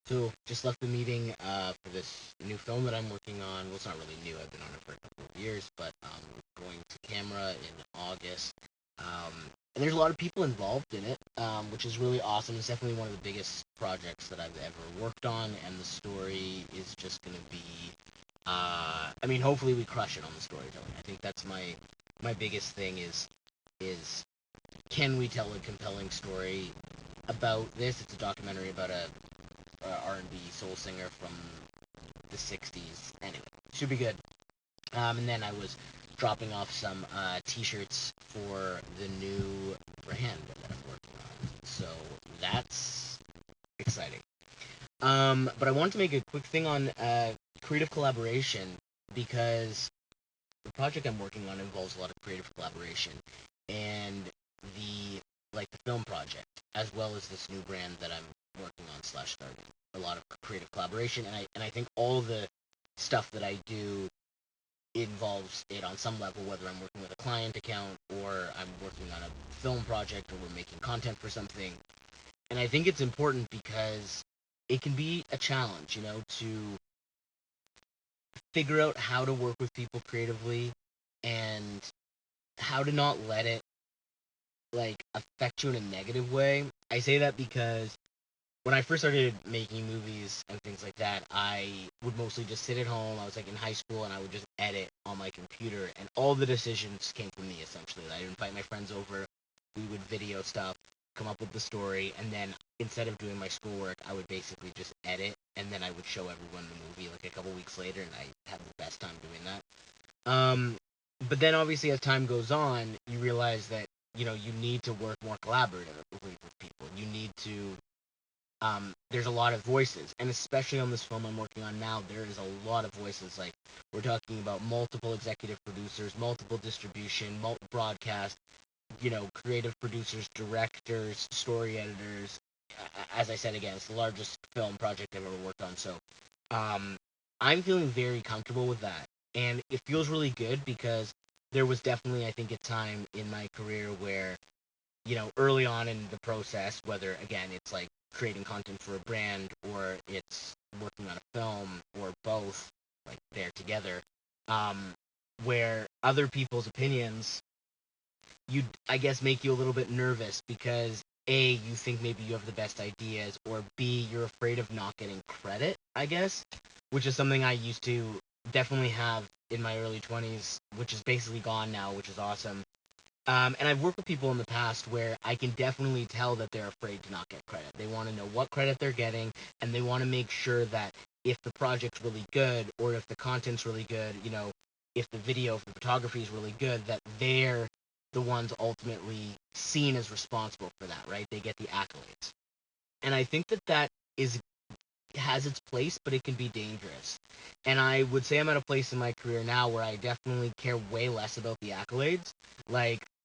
So just left the meeting for this new film that I'm working on. Well, it's not really new. I've been on it for a couple of years, but going to camera in August. And there's a lot of people involved in it, which is really awesome. It's definitely one of the biggest projects that I've ever worked on, and the story is just going to be. I mean, hopefully we crush it on the storytelling. I think that's my biggest thing is can we tell a compelling story about this? It's a documentary about a R&B soul singer from the 60s. Anyway, should be good. And then I was dropping off some t-shirts for the new brand that I'm working on. So that's exciting. But I want to make a quick thing on creative collaboration because the project I'm working on involves a lot of creative collaboration, and the film project, as well as this new brand that I'm working on slash starting. A lot of creative collaboration, and I think all the stuff that I do involves it on some level, whether I'm working with a client account or I'm working on a film project or we're making content for something. And I think it's important because it can be a challenge, to figure out how to work with people creatively and how to not let it affect you in a negative way. I say that because when I first started making movies and things like that, I would mostly just sit at home. I was in high school and I would just edit on my computer, and all the decisions came from me essentially. I'd invite my friends over, we would video stuff, come up with the story, and then instead of doing my schoolwork, I would basically just edit, and then I would show everyone the movie a couple weeks later, and I had the best time doing that. But then obviously as time goes on, you realize that you need to work more collaboratively with people. You need to there's a lot of voices, and especially on this film I'm working on now, there is a lot of voices. We're talking about multiple executive producers, multiple distribution, broadcast, creative producers, directors, story editors. As I said again, it's the largest film project I've ever worked on, so um, I'm feeling very comfortable with that, and it feels really good because there was definitely, I think, a time in my career where early on in the process, whether again it's creating content for a brand or it's working on a film or both, they're together, um, where other people's opinions, I guess, make you a little bit nervous because A, you think maybe you have the best ideas, or B, you're afraid of not getting credit, I guess, which is something I used to definitely have in my early 20s, which is basically gone now, which is awesome. And I've worked with people in the past where I can definitely tell that they're afraid to not get credit. They want to know what credit they're getting, and they want to make sure that if the project's really good, or if the content's really good, if the video, if the photography is really good, that they're the ones ultimately seen as responsible for that, right? They get the accolades. And I think that is has its place, but it can be dangerous. And I would say I'm at a place in my career now where I definitely care way less about the accolades.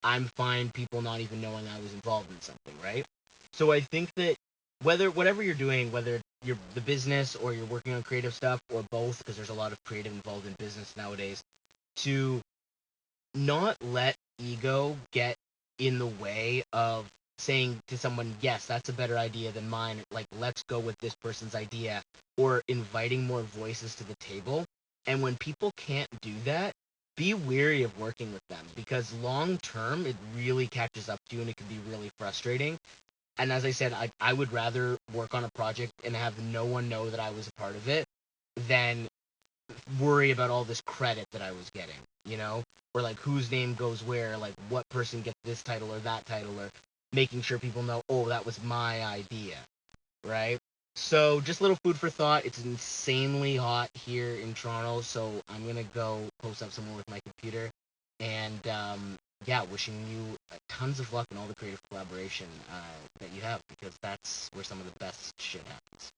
I'm fine people not even knowing I was involved in something, right? So I think that whatever you're doing, whether you're the business or you're working on creative stuff or both, because there's a lot of creative involved in business nowadays, to not let ego get in the way of saying to someone, yes, that's a better idea than mine. Let's go with this person's idea, or inviting more voices to the table. And when people can't do that, be weary of working with them because long term, it really catches up to you and it can be really frustrating. And as I said, I would rather work on a project and have no one know that I was a part of it than worry about all this credit that I was getting, or whose name goes where, what person gets this title or that title, or making sure people know, oh, that was my idea, right? So just a little food for thought. It's insanely hot here in Toronto, so I'm gonna go post up somewhere with my computer, and yeah, wishing you tons of luck in all the creative collaboration that you have because that's where some of the best shit happens.